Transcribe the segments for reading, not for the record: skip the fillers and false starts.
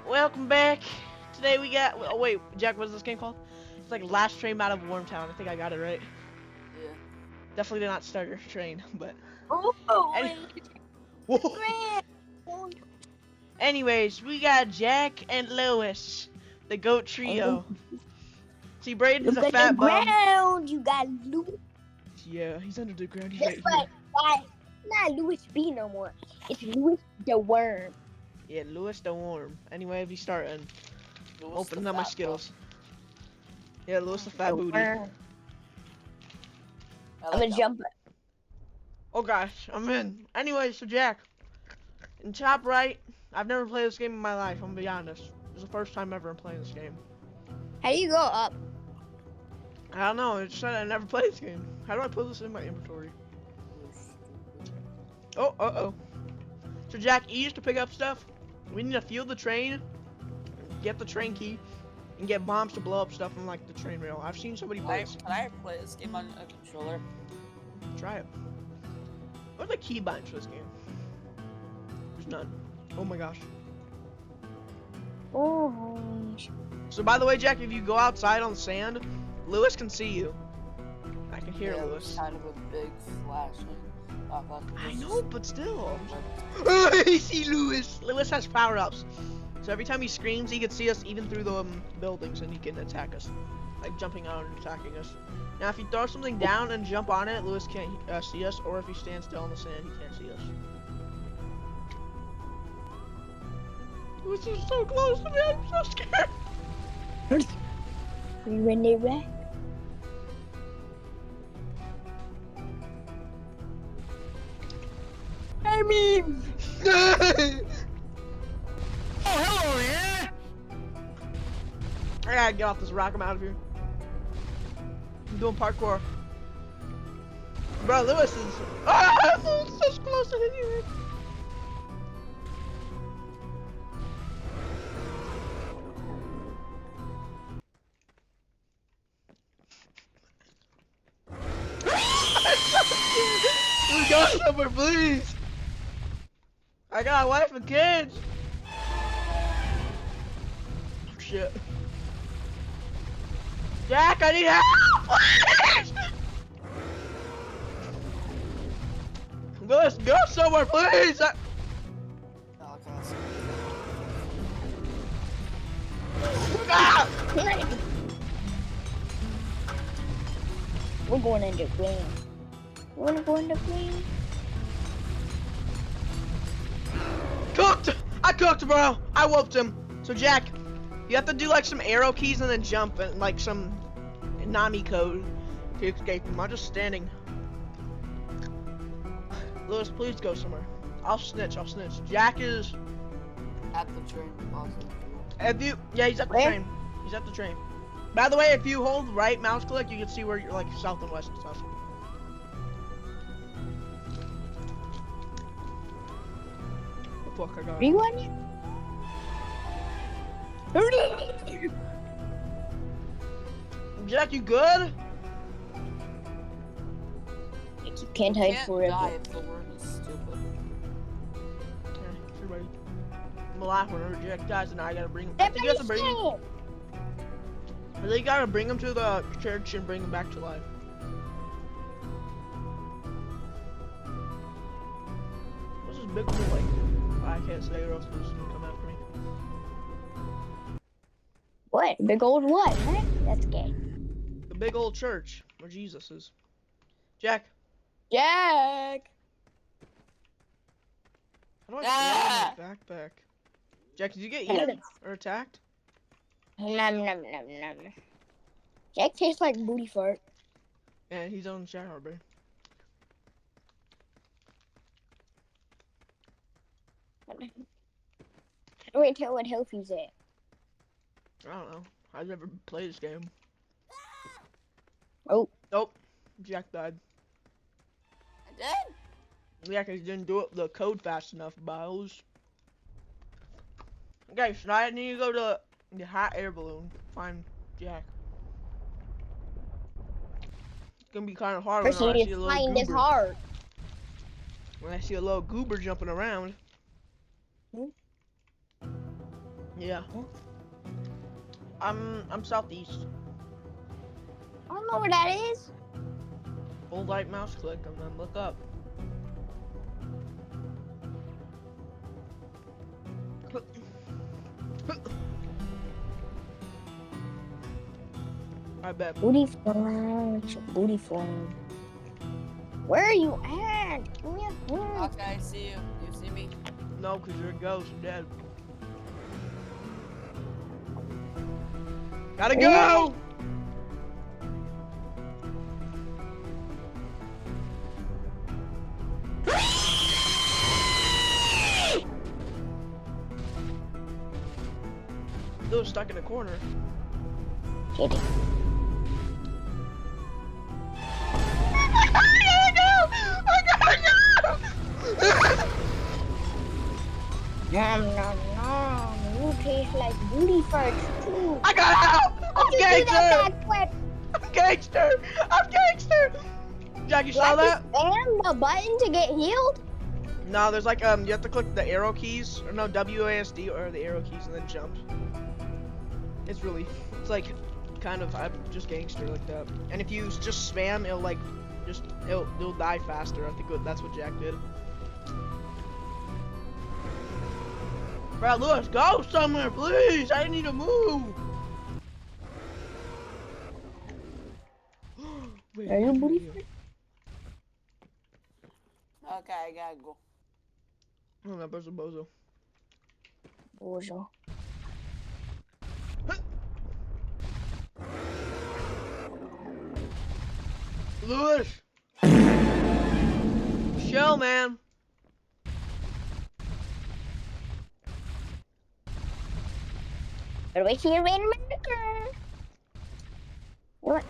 Welcome back. Today we got. Oh wait, Jack, what's this game called? It's like Last Train Out of Wormtown. I think I got it right. Yeah. Definitely did not start your train, but. Oh, Any wait. Whoa. Anyways, we got Jack and Lewis, the goat trio. See, Braden's Look a at the fat bum. ground. You got Louis. Yeah, he's under the ground. He's Guess right what? here. Guys, it's not Louis B no more. It's Louis the Worm. Yeah, Lewis the Worm. Anyway, if you start and opening up my Skittles. Yeah, Lewis the fat The booty. Worm. I'm gonna jump. Oh gosh, I'm in. Anyway, so Jack, in top right, I've never played this game in my life, I'm gonna be honest. It's the first time ever I'm playing this game. How do you go up? I don't know, it said I never played this game. How do I put this in my inventory? Oh, uh-oh. So Jack, E is to pick up stuff. We need to fuel the train, get the train key, and get bombs to blow up stuff on like the train rail. I've seen somebody play this. Can I play this game on a controller? Try it. What are the key binds for this game? There's none. Oh my gosh. Oh. So by the way, Jack, if you go outside on sand, Lewis can see you. I can hear Lewis. Kind of a big flashing. I know, but still. I see Lewis. Lewis has power-ups. So every time he screams, he can see us even through the buildings, and he can attack us. Like jumping out and attacking us. Now, if you throw something down and jump on it, Lewis can't see us, or if he stands still on the sand, he can't see us. Lewis is so close to me, I'm so scared. You in there, right? I mean. Oh, hello there! I gotta get off this rock, I'm out of here. I'm doing parkour. Bro, Lewis is. Ah, Lewis is so close to hitting you. Let's go somewhere, please. I got a wife and kids. Oh, shit. Jack, I need help! Please! Let's go somewhere, please! Ah! We're going into green. You wanna go into green? Cooked! I cooked, bro! I whooped him. So, Jack, you have to do like some arrow keys and then jump and like some Nami code to escape him. I'm just standing. Lewis, please go somewhere. I'll snitch, Jack is At the train also. yeah, he's at the Where? train. He's at the train. By the way, if you hold right mouse click, you can see where you're like south and west and stuff. Oh, fuck, I got it. Rewind it. Jack, you good? You can't hide Die forever. if the worm is stupid. Okay, you're ready. I'm gonna laugh whenever Jack dies, and I gotta bring him. I That think you have to bring him. man's Or they gotta bring him to the church and bring him back to life. What's this big one like? I can't say or else Lucy's gonna come after me. What? Big old what? Huh? That's gay. The big old church where Jesus is. Jack, Jack! how do I throw my backpack? Jack, did you get eaten or attacked? Nom nom nom nom. Jack tastes like booty fart. Yeah, he's on the shower, bro. How do I tell what health he's at? I don't know. I've never played this game. Oh. Nope. Jack died. I did? Yeah, because he didn't do it the code fast enough, Biles. Okay, so I need to go to the hot air balloon. Find Jack. It's gonna be kind of hard when I see a little Find his goober. heart. When I see a little goober jumping around. Yeah. I'm southeast. I don't know where that is. Hold right mouse click and then look up. I bet. Booty flash, booty flash. Where are you at? Give me a phone. Okay, I see you. You see me? No, cause you're a ghost. You're dead. Gotta go. Still stuck in a corner. Kidding. Nom nom nom. You taste like booty farts too. I got out! I'm How'd you do that gangster! backflip? I'm gangster! I'm gangster! Jack, you Do saw I that? just spam the button to get healed? No, there's like, you have to click the arrow keys, or no, WASD, or the arrow keys, and then jump. It's it's like, kind of, I'm just gangster like that. And if you just spam, it'll like, it'll die faster. I think that's what Jack did. Bro, Lewis, go somewhere, please! I need to move! Wait, Are you where booty fart? Okay, I gotta go. Oh, no, there's a bozo. Bozo. Lewis! Shell, man! Better wait till you're in America. What?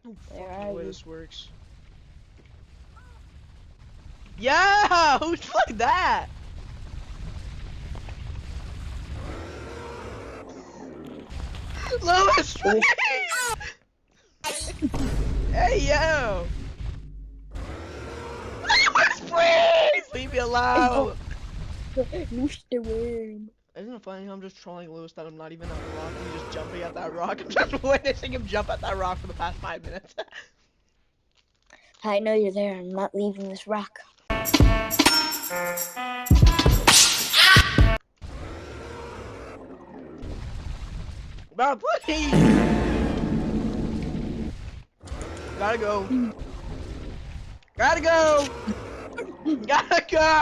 Oh, Where fuck are the way you? this works. Yeah! Who's like that? Lewis, please! Hey, yo! Lewis, please! Leave me alone! Loose the worm. Isn't it funny how I'm just trolling Lewis that I'm not even at the rock and he's just jumping at that rock? I'm just witnessing him jump at that rock for the past 5 minutes. I know you're there. I'm not leaving this rock. Bro, please! Gotta go. Gotta go! Gotta go!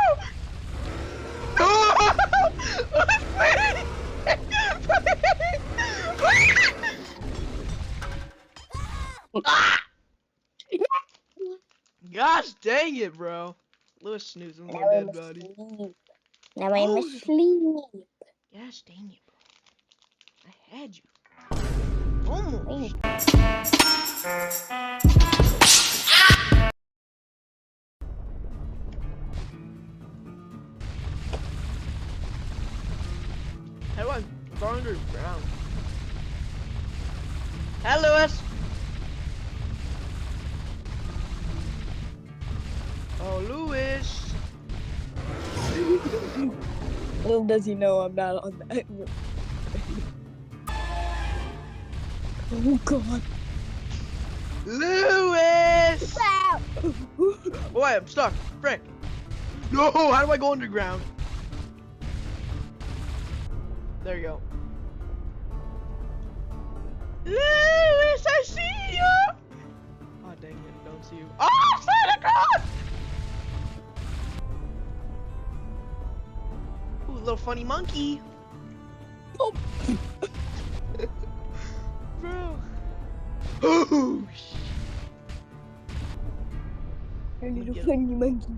Gosh dang it, bro. Lewis snoozing Now my dead I'm body. asleep. Now I'm Oh. asleep. Gosh dang it, bro. I had you. Almost. How do I go underground? Hi, Lewis. Oh, Lewis. Little does he know I'm not on that. Oh God. Lewis! Wow. Oh, wait, I'm stuck. Frick. No, how do I go underground? There you go. Lewis, I see you! Oh, dang it, don't see you. Oh, Santa Claus! Ooh, little funny monkey. Oh. Bro. Oh, shit. A little Get funny monkey.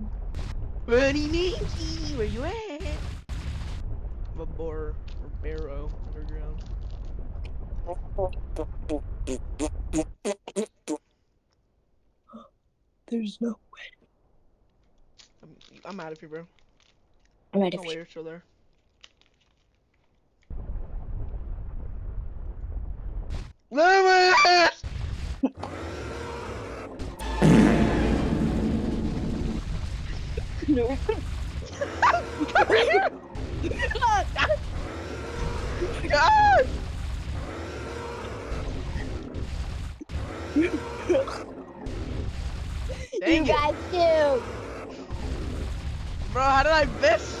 Funny monkey, where you at? A boar or barrow underground. There's no. I'm out of here, bro. I'm out of Oh, wait, here. you're still there. Lewis! Come here! God! Dang You it. guys too. Bro, how did I miss?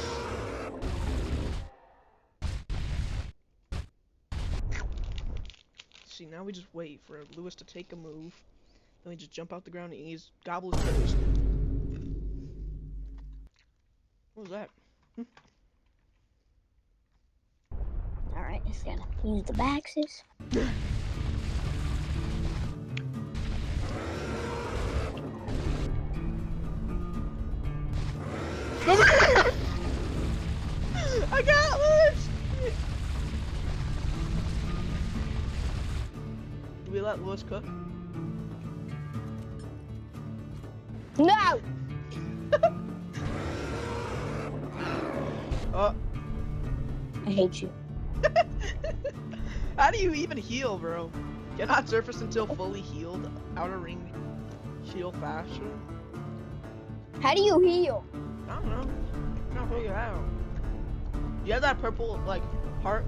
See, now we just wait for Lewis to take a move. Then we just jump out the ground and he's gobble his toes. What was that? Alright, just gotta use the baxes. Come here! I got Lewis! Do we let Lewis cook? No! Oh. I hate you. How do you even heal, bro? Cannot surface until fully healed. Outer ring heal faster. How do you heal? I don't know. I'm trying to figure it out. You have that purple, like, heart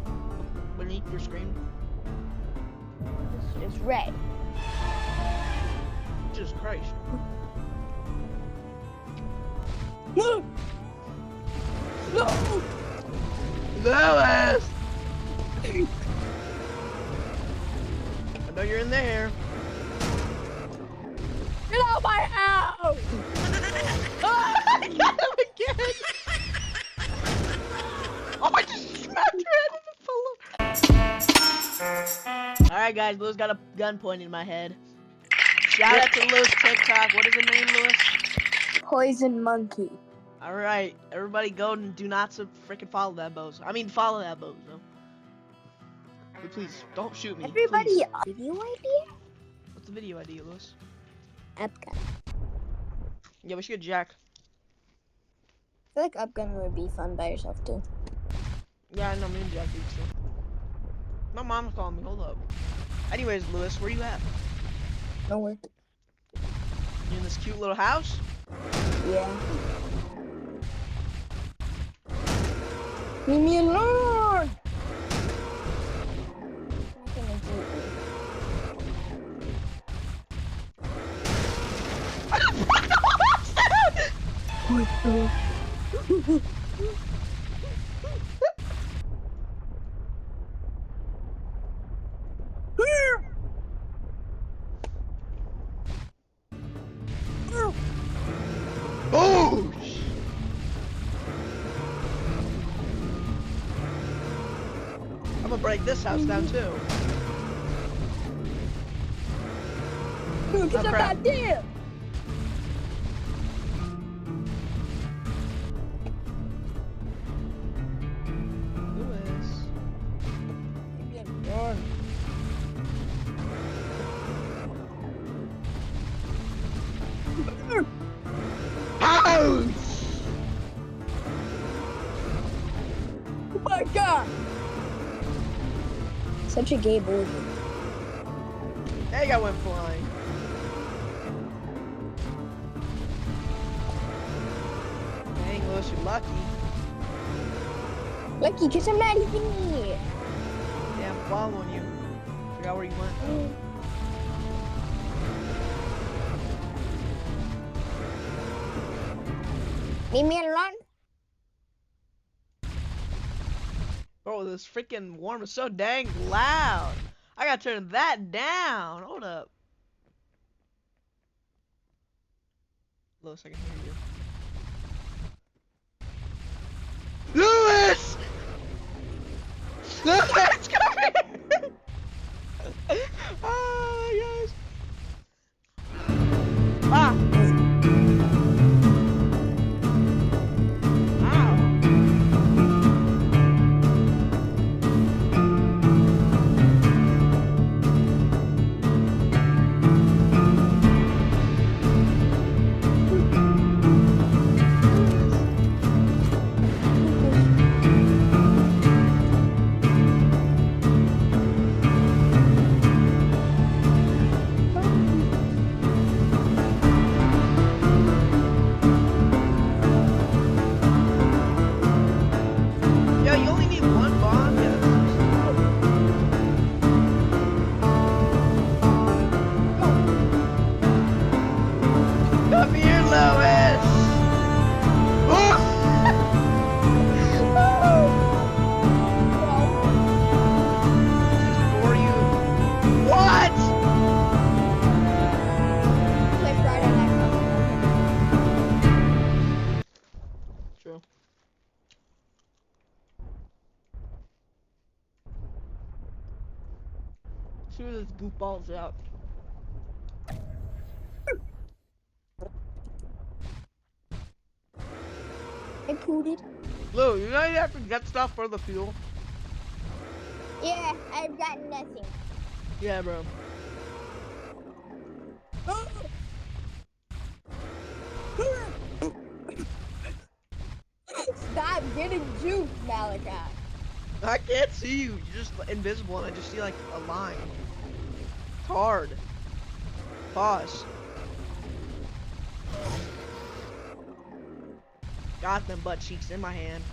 beneath your screen? It's red. Jesus Christ. No! No! Lewis! I know you're in there. Get out of my house! I got him again! Oh, I just smacked your head in the pillow. Alright, guys, Lewis got a gun pointed in my head. Shout out to Lewis TikTok. What is his name, Lewis? Poison monkey. Alright, everybody go and do not freaking follow that bozo. I mean, follow that bozo. But please, don't shoot me. Everybody, please. video idea? What's the video idea, Lewis? Upgun. Yeah, we should get Jack. I feel like Upgun would be fun by yourself too. Yeah, I know, me and Jack do too. My mom's calling me, hold up. Anyways, Lewis, where you at? Nowhere. You in this cute little house? Yeah. Leave me alone! I'm gonna do What the? Oh! I'm gonna break this house down too. Get Oh, the crap. goddamn! Lewis. Leave me alone. Ouch! Oh my god! Such a gay boy. Hey, I went flying. Dang, Lewis, you're lucky. Lucky, cause I'm not even here. Yeah, I'm following you. Forgot where you went. Leave me alone. Bro, this freaking warm is so dang loud. I gotta turn that down. Hold up. Lewis, I can hear you. Lewis! Lewis, come here! Oh, guys. Ah! see where this goofball's out. I pooted. Lou, you know you have to get stuff for the fuel? Yeah, I've gotten nothing. Yeah, bro. Stop getting juked, Malachi. I can't see you. You're just invisible and I just see like a line. It's hard. Pause. Got them butt cheeks in my hand.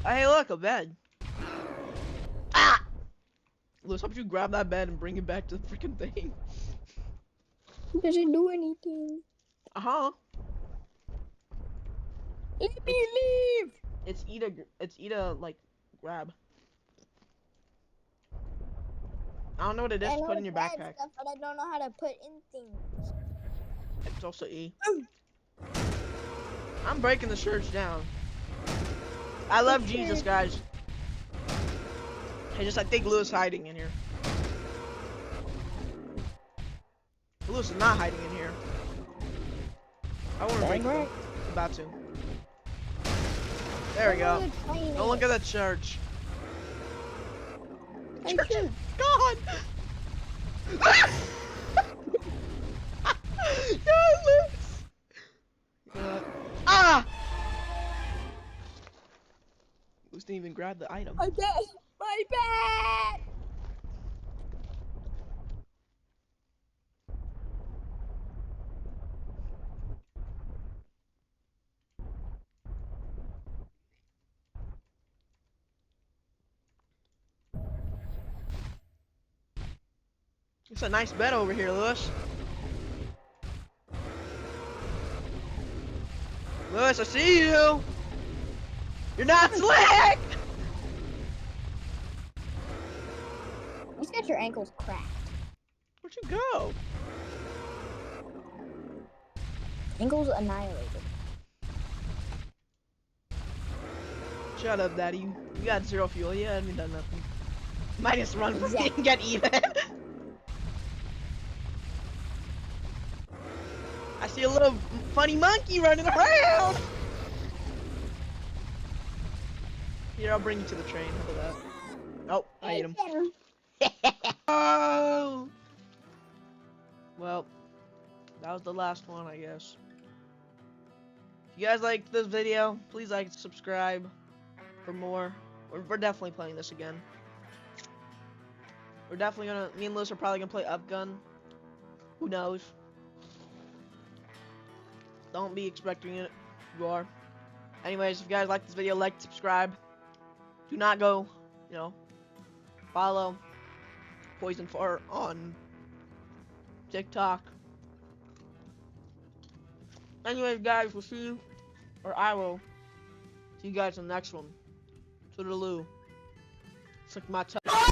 Oh, hey, look, a bed. Ah! Lewis, how about you grab that bed and bring it back to the freaking thing? Doesn't do anything. Uh-huh. Let me leave. It's eat a, like, grab. I don't know what it is I to know put in your bad backpack. stuff, but I don't know how to put in things. It's also E. I'm breaking the church down. I love Jesus, guys. I think Lewis hiding in here. Lewis is not hiding in here. I want to break it. About to. There we go. Don't look at the church. I Church is should. gone. Yeah, Lewis. Ah! Lewis didn't even grab the item. My bad. My bad. It's a nice bed over here, Lewis. Lewis, I see you. You're not slick. You got your ankles cracked. Where'd you go? Ankles annihilated. Shut up, Daddy. You got 0 fuel. You haven't done nothing. Might just run Exactly. and get even. I see a little funny monkey running around. Here, I'll bring you to the train. How about that? Oh, I ate him. Oh! Well, that was the last one, I guess. If you guys liked this video, please like and subscribe for more. We're definitely playing this again. We're definitely gonna, me and Lewis are probably gonna play Up Gun. Who knows? Don't be expecting it. You are. Anyways, if you guys like this video, like, subscribe. Do not go, you know, follow Poison Fart on TikTok. Anyways, guys, we'll see you, or I will see you guys in the next one. Toodaloo. Suck my tongue.